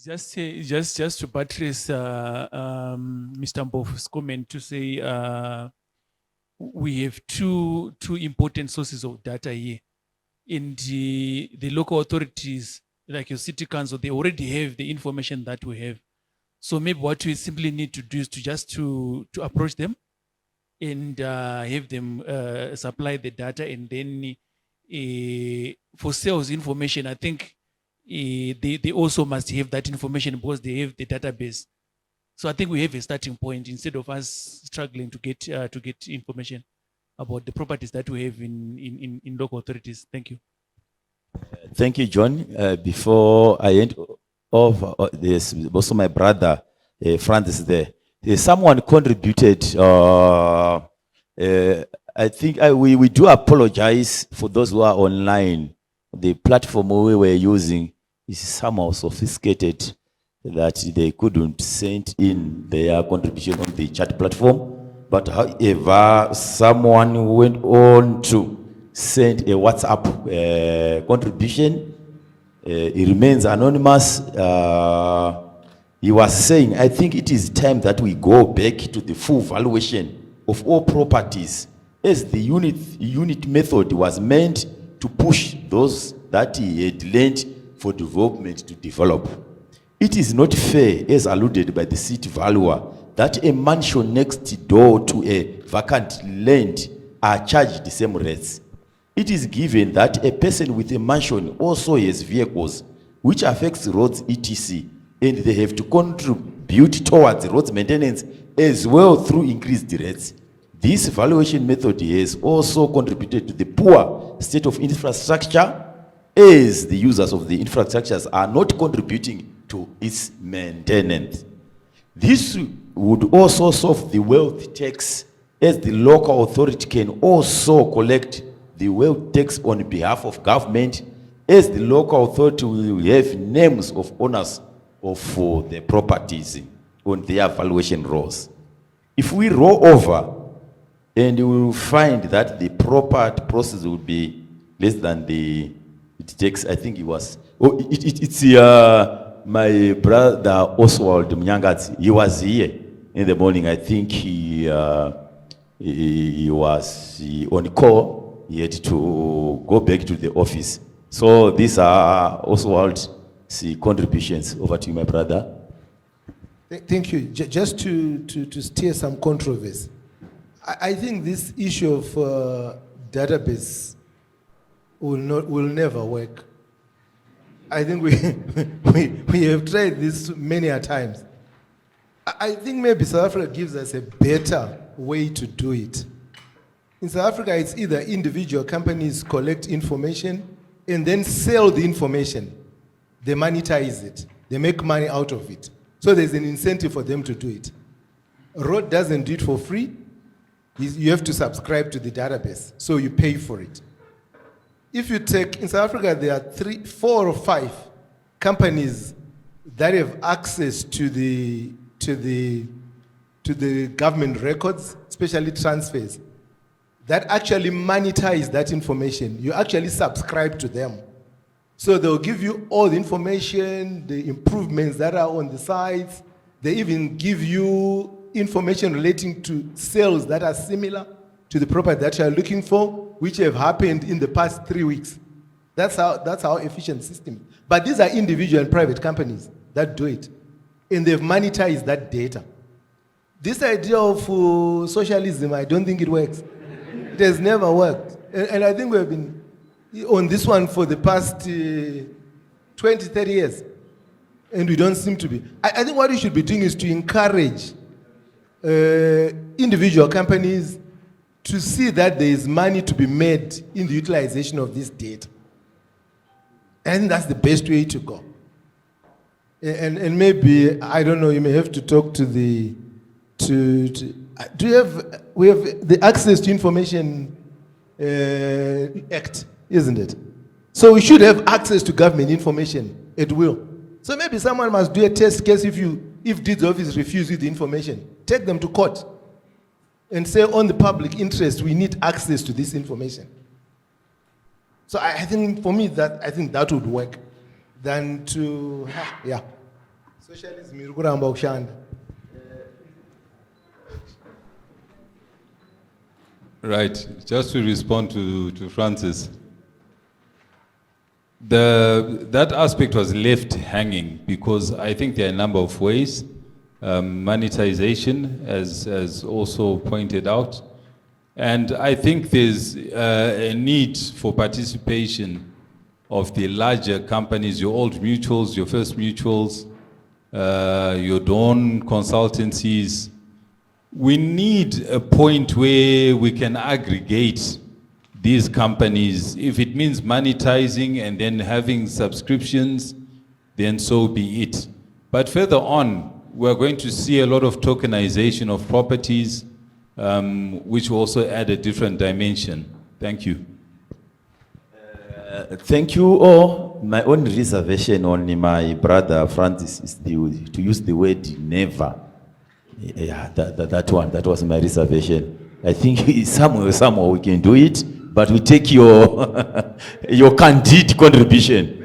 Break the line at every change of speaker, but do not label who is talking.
Just to buttress Mr. Mbofu's comment to say we have two important sources of data here. In the local authorities, like your city council, they already have the information that we have. So maybe what we simply need to do is to approach them and have them supply the data, and then for sales information, I think they also must have that information because they have the database. So I think we have a starting point instead of us struggling to get information about the properties that we have in local authorities. Thank you.
Thank you, John. Before I end off, there's also my brother, Francis there. Someone contributed, I think we do apologize for those who are online. The platform we were using is somehow sophisticated that they couldn't send in their contribution on the chat platform. But however, someone went on to send a WhatsApp contribution. It remains anonymous. He was saying, I think it is time that we go back to the full valuation of all properties, as the unit method was meant to push those that he had lent for development to develop. It is not fair, as alluded by the city valuer, that a mansion next door to a vacant land are charged the same rates. It is given that a person with a mansion also has vehicles, which affects roads etc., and they have to contribute towards roads maintenance as well through increased rates. This valuation method has also contributed to the poor state of infrastructure, as the users of the infrastructures are not contributing to its maintenance. This would also solve the wealth tax, as the local authority can also collect the wealth tax on behalf of government, as the local authority will have names of owners of the properties on their valuation rolls. If we roll over, and we will find that the property process will be less than it takes, I think it was, it's my brother Oswald Mnyangadzi. He was here in the morning. I think he was on call. He had to go back to the office. So these are Oswald's contributions. Over to you, my brother.
Thank you. Just to steer some controversy, I think this issue of database will never work. I think we have tried this many a times. I think maybe South Africa gives us a better way to do it. In South Africa, it's either individual companies collect information and then sell the information. They monetize it. They make money out of it. So there's an incentive for them to do it. Road doesn't do it for free. You have to subscribe to the database, so you pay for it. If you take, in South Africa, there are 3, 4 or 5 companies that have access to the government records, especially transfers, that actually monetize that information. You actually subscribe to them. So they'll give you all the information, the improvements that are on the sites. They even give you information relating to sales that are similar to the property that you are looking for, which have happened in the past 3 weeks. That's how efficient system is. But these are individual and private companies that do it. And they've monetized that data. This idea of socialism, I don't think it works. It has never worked. And I think we have been on this one for the past 20, 30 years. And we don't seem to be. I think what we should be doing is to encourage individual companies to see that there is money to be made in the utilization of this data. And that's the best way to go. And maybe, I don't know, you may have to talk to we have the Access to Information Act, isn't it? So we should have access to government information at will. So maybe someone must do a test case if deeds office refuse you the information. Take them to court and say, on the public interest, we need access to this information. So I think, for me, I think that would work than to, yeah. Socialism iri kuramba kushanda.
Right. Just to respond to Francis. That aspect was left hanging because I think there are a number of ways. Monetization, as also pointed out. And I think there's a need for participation of the larger companies, your old mutuals, your first mutuals, your Dawn consultancies. We need a point where we can aggregate these companies. If it means monetizing and then having subscriptions, then so be it. But further on, we're going to see a lot of tokenization of properties, which will also add a different dimension. Thank you.
Thank you all. My own reservation on my brother Francis is to use the word never. Yeah, that was my reservation. I think somewhere we can do it, but we take your your candid contribution.